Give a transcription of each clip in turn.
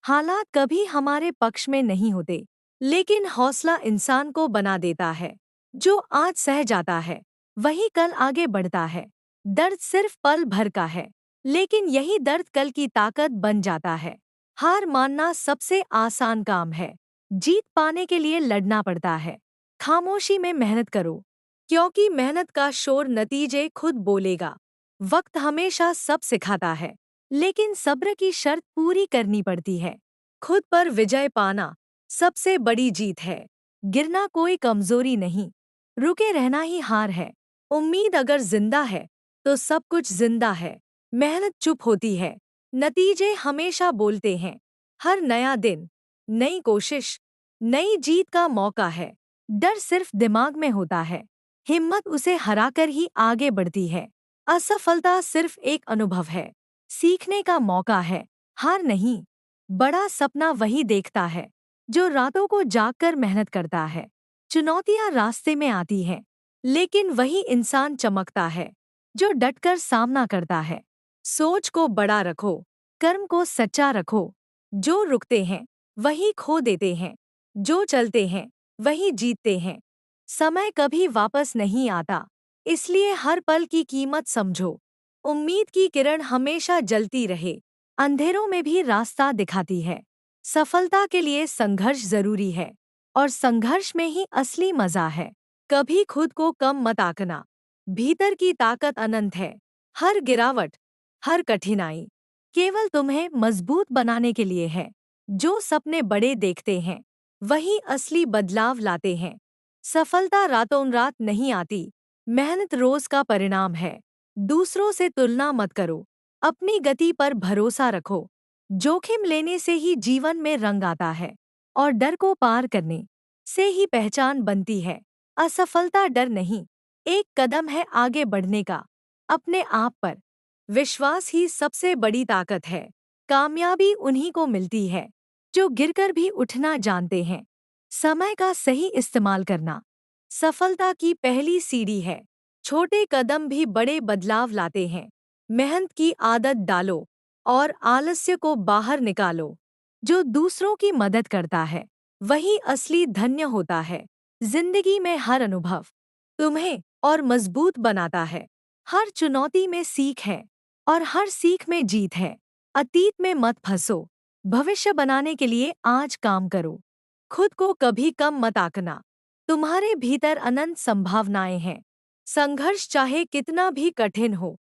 हालात कभी हमारे पक्ष में नहीं होते, लेकिन हौसला इंसान को बना देता है। जो आज सह जाता है, वही कल आगे बढ़ता है। दर्द सिर्फ पल भर का है, लेकिन यही दर्द कल की ताकत बन जाता है। हार मानना सबसे आसान काम है। जीत पाने के लिए लड़ना पड़ता है। खामोशी में मेहनत करो, क्योंकि मेहनत का शोर नतीजे खुद बोलेगा। वक्त हमेशा सब सिखाता है, लेकिन सब्र की शर्त पूरी करनी पड़ती है। खुद पर विजय पाना सबसे बड़ी जीत है। गिरना कोई कमजोरी नहीं, रुके रहना ही हार है। उम्मीद अगर जिंदा है, तो सब कुछ जिंदा है। मेहनत चुप होती है, नतीजे हमेशा बोलते हैं। हर नया दिन नई कोशिश, नई जीत का मौका है। डर सिर्फ दिमाग में होता है, हिम्मत उसे हराकर ही आगे बढ़ती है। असफलता सिर्फ एक अनुभव है, सीखने का मौका है, हार नहीं। बड़ा सपना वही देखता है जो रातों को जागकर मेहनत करता है। चुनौतियां रास्ते में आती हैं, लेकिन वही इंसान चमकता है जो डटकर सामना करता है। सोच को बड़ा रखो, कर्म को सच्चा रखो। जो रुकते हैं वही खो देते हैं, जो चलते हैं वही जीतते हैं। समय कभी वापस नहीं आता, इसलिए हर पल की कीमत समझो। उम्मीद की किरण हमेशा जलती रहे, अंधेरों में भी रास्ता दिखाती है। सफलता के लिए संघर्ष जरूरी है, और संघर्ष में ही असली मजा है। कभी खुद को कम मत आंकना, भीतर की ताकत अनंत है। हर गिरावट, हर कठिनाई केवल तुम्हें मजबूत बनाने के लिए है। जो सपने बड़े देखते हैं, वही असली बदलाव लाते हैं। सफलता रातों रात नहीं आती, मेहनत रोज का परिणाम है। दूसरों से तुलना मत करो, अपनी गति पर भरोसा रखो। जोखिम लेने से ही जीवन में रंग आता है, और डर को पार करने से ही पहचान बनती है। असफलता डर नहीं, एक कदम है आगे बढ़ने का। अपने आप पर विश्वास ही सबसे बड़ी ताकत है। कामयाबी उन्हीं को मिलती है जो गिरकर भी उठना जानते हैं। समय का सही इस्तेमाल करना सफलता की पहली सीढ़ी है। छोटे कदम भी बड़े बदलाव लाते हैं। मेहनत की आदत डालो और आलस्य को बाहर निकालो। जो दूसरों की मदद करता है, वही असली धन्य होता है। जिंदगी में हर अनुभव तुम्हें और मजबूत बनाता है। हर चुनौती में सीख है, और हर सीख में जीत है। अतीत में मत फंसो, भविष्य बनाने के लिए आज काम करो। खुद को कभी कम मत आंकना, तुम्हारे भीतर अनंत संभावनाएं हैं। संघर्ष चाहे कितना भी कठिन हो,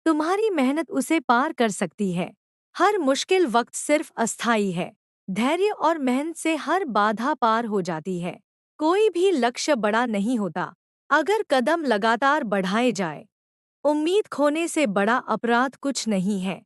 तुम्हारी मेहनत उसे पार कर सकती है। हर मुश्किल वक्त सिर्फ अस्थायी है, धैर्य और मेहनत से हर बाधा पार हो जाती है। कोई भी लक्ष्य बड़ा नहीं होता अगर कदम लगातार बढ़ाए जाए। उम्मीद खोने से बड़ा अपराध कुछ नहीं है,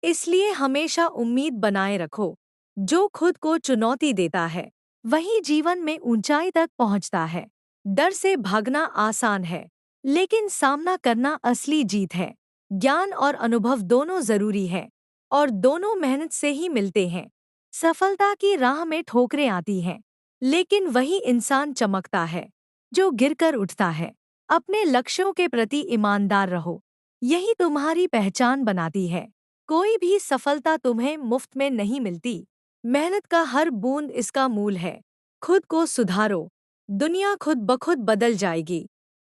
इसलिए हमेशा उम्मीद बनाए रखो। जो खुद को चुनौती देता है, वही जीवन में ऊंचाई तक पहुंचता है। डर से भागना आसान है, लेकिन सामना करना असली जीत है। ज्ञान और अनुभव दोनों जरूरी है, और दोनों मेहनत से ही मिलते हैं। सफलता की राह में ठोकरें आती हैं, लेकिन वही इंसान चमकता है जो गिरकर उठता है। अपने लक्ष्यों के प्रति ईमानदार रहो, यही तुम्हारी पहचान बनाती है। कोई भी सफलता तुम्हें मुफ्त में नहीं मिलती, मेहनत का हर बूंद इसका मूल है। खुद को सुधारो, दुनिया खुद ब खुद बदल जाएगी।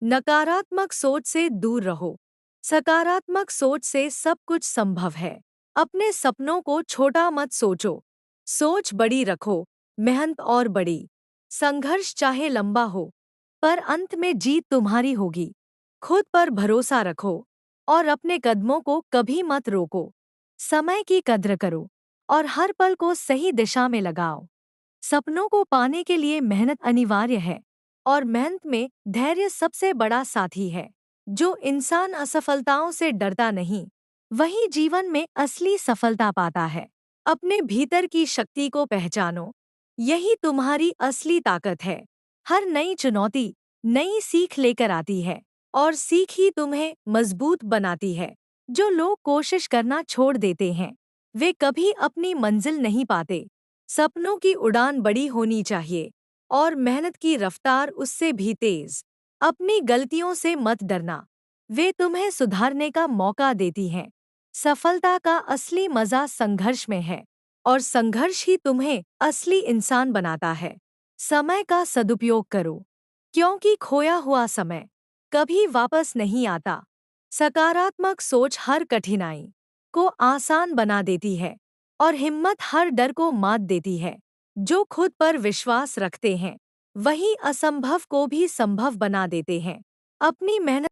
नकारात्मक सोच से दूर रहो, सकारात्मक सोच से सब कुछ संभव है। अपने सपनों को छोटा मत सोचो, सोच बड़ी रखो। मेहनत और बड़ी, संघर्ष चाहे लंबा हो, पर अंत में जीत तुम्हारी होगी। खुद पर भरोसा रखो, और अपने कदमों को कभी मत रोको। समय की कद्र करो, और हर पल को सही दिशा में लगाओ। सपनों को पाने के लिए मेहनत अनिवार्य है, और मेहनत में धैर्य सबसे बड़ा साथी है। जो इंसान असफलताओं से डरता नहीं, वही जीवन में असली सफलता पाता है। अपने भीतर की शक्ति को पहचानो, यही तुम्हारी असली ताकत है। हर नई चुनौती नई सीख लेकर आती है, और सीख ही तुम्हें मजबूत बनाती है। जो लोग कोशिश करना छोड़ देते हैं, वे कभी अपनी मंजिल नहीं पाते। सपनों की उड़ान बड़ी होनी चाहिए, और मेहनत की रफ्तार उससे भी तेज। अपनी गलतियों से मत डरना, वे तुम्हें सुधारने का मौका देती हैं। सफलता का असली मजा संघर्ष में है, और संघर्ष ही तुम्हें असली इंसान बनाता है। समय का सदुपयोग करो, क्योंकि खोया हुआ समय कभी वापस नहीं आता। सकारात्मक सोच हर कठिनाई को आसान बना देती है और हिम्मत हर डर को मात देती है। जो खुद पर विश्वास रखते हैं वही असंभव को भी संभव बना देते हैं। अपनी मेहनत